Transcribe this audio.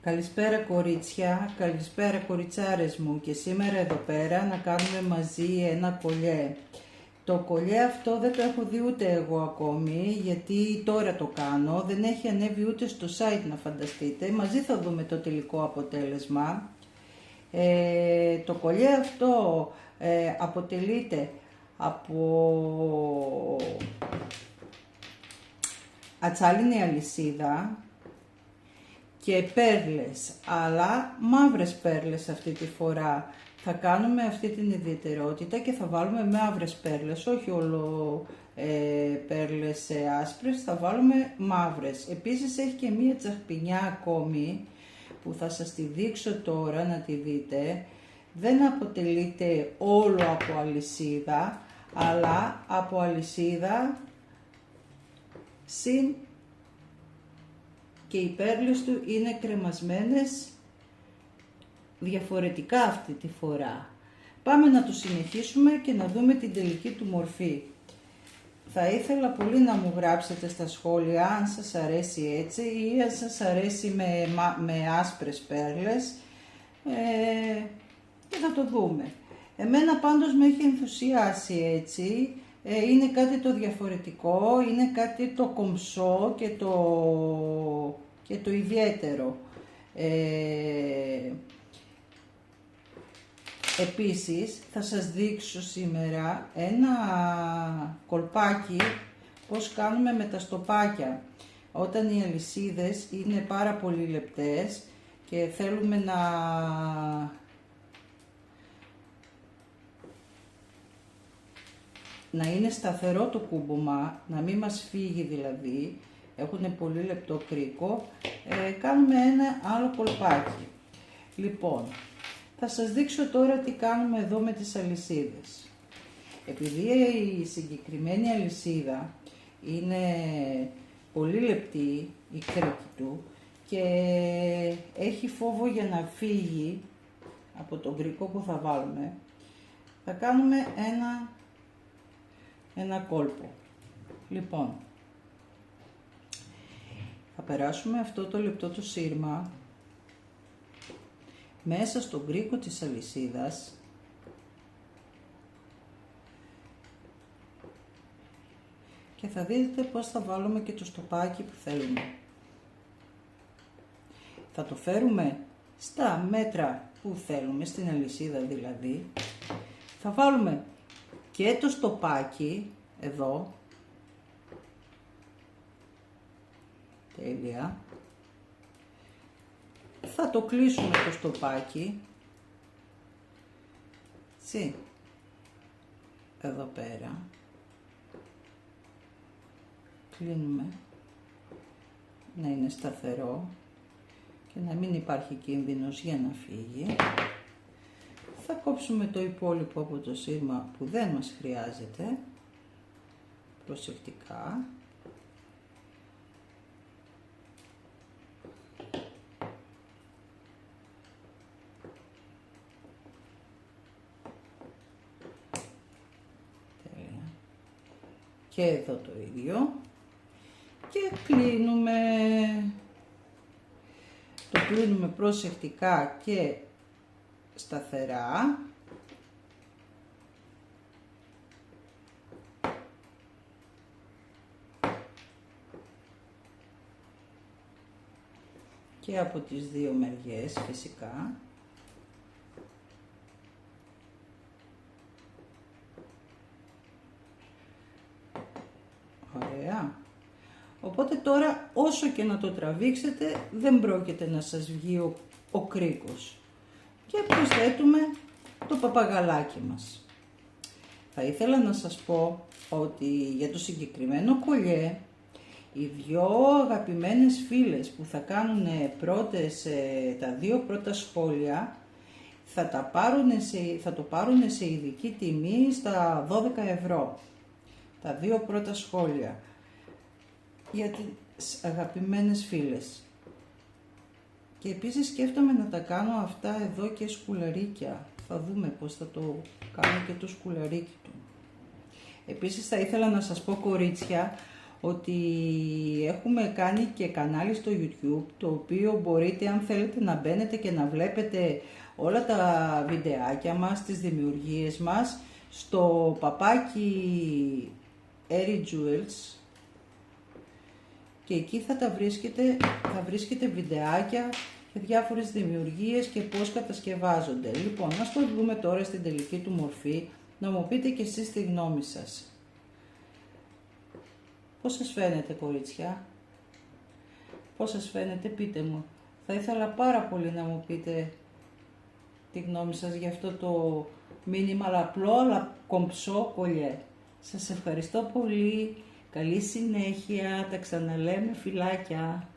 Καλησπέρα κορίτσια, καλησπέρα κοριτσάρες μου, και σήμερα εδώ πέρα να κάνουμε μαζί ένα κολιέ. Το κολιέ αυτό δεν το έχω δει ούτε εγώ ακόμη, γιατί τώρα το κάνω, δεν έχει ανέβει ούτε στο site να φανταστείτε. Μαζί θα δούμε το τελικό αποτέλεσμα. Το κολιέ αυτό αποτελείται από ατσάλινη αλυσίδα και πέρλες, αλλά μαύρες πέρλες αυτή τη φορά. Θα κάνουμε αυτή την ιδιαιτερότητα και θα βάλουμε μαύρες πέρλες, όχι όλο πέρλες άσπρες, θα βάλουμε μαύρες. Επίσης έχει και μία τσαχπινιά ακόμη που θα σας τη δείξω τώρα να τη δείτε. Δεν αποτελείται όλο από αλυσίδα, αλλά από αλυσίδα συν και οι πέρλες του είναι κρεμασμένες διαφορετικά αυτή τη φορά. Πάμε να το συνεχίσουμε και να δούμε την τελική του μορφή. Θα ήθελα πολύ να μου γράψετε στα σχόλια αν σας αρέσει έτσι ή αν σας αρέσει με άσπρες πέρλες και θα το δούμε. Εμένα πάντως με έχει ενθουσιάσει έτσι. Είναι κάτι το διαφορετικό, είναι κάτι το κομψό και το ιδιαίτερο. Επίσης θα σας δείξω σήμερα ένα κολπάκι πώς κάνουμε με τα στοπάκια. Όταν οι αλυσίδες είναι πάρα πολύ λεπτές και θέλουμε να είναι σταθερό το κούμπομα, να μην μας φύγει δηλαδή, έχουν πολύ λεπτό κρίκο, κάνουμε ένα άλλο κολπάκι. Λοιπόν, θα σας δείξω τώρα τι κάνουμε εδώ με τις αλυσίδες. Επειδή η συγκεκριμένη αλυσίδα είναι πολύ λεπτή, η κρίκη του, και έχει φόβο για να φύγει από τον κρίκο που θα βάλουμε, θα κάνουμε ένα κόλπο. Λοιπόν, θα περάσουμε αυτό το λεπτό το σύρμα μέσα στον κρίκο της αλυσίδας και θα δείτε πώς θα βάλουμε και το στοπάκι που θέλουμε. Θα το φέρουμε στα μέτρα που θέλουμε, στην αλυσίδα δηλαδή. Θα βάλουμε και το στοπάκι εδώ, τέλεια. Θα το κλείσουμε το στοπάκι, έτσι, εδώ πέρα, κλείνουμε να είναι σταθερό και να μην υπάρχει κίνδυνος για να φύγει. Θα κόψουμε το υπόλοιπο από το σύρμα που δεν μας χρειάζεται, προσεκτικά. Τέλεια. Και εδώ το ίδιο. Και κλείνουμε. Το κλείνουμε προσεκτικά και σταθερά. Και από τις δύο μεριές φυσικά. Ωραία. Οπότε τώρα όσο και να το τραβήξετε δεν πρόκειται να σας βγει ο κρίκος. Και προσθέτουμε το παπαγαλάκι μας. Θα ήθελα να σας πω ότι για το συγκεκριμένο κολιέ οι δυο αγαπημένες φίλες που θα κάνουν τα δύο πρώτα σχόλια θα το πάρουν σε ειδική τιμή στα 12 ευρώ. Τα δύο πρώτα σχόλια για τις αγαπημένες φίλες. Και επίσης σκέφτομαι να τα κάνω αυτά εδώ και σκουλαρίκια. Θα δούμε πώς θα το κάνω και το σκουλαρίκι του. Επίσης θα ήθελα να σας πω κορίτσια ότι έχουμε κάνει και κανάλι στο YouTube, το οποίο μπορείτε, αν θέλετε, να μπαίνετε και να βλέπετε όλα τα βιντεάκια μας, τις δημιουργίες μας, στο παπάκι Airy Jewels, και εκεί θα βρίσκετε βιντεάκια και διάφορες δημιουργίες και πώς κατασκευάζονται. Λοιπόν, ας το δούμε τώρα στην τελική του μορφή, να μου πείτε και εσείς τη γνώμη σας. Πώς σας φαίνεται, κορίτσια? Πώς σας φαίνεται, πείτε μου. Θα ήθελα πάρα πολύ να μου πείτε τη γνώμη σας για αυτό το μήνυμα απλό αλλά κομψό κολλιέ. Σας ευχαριστώ πολύ. Καλή συνέχεια. Τα ξαναλέμε, φιλάκια.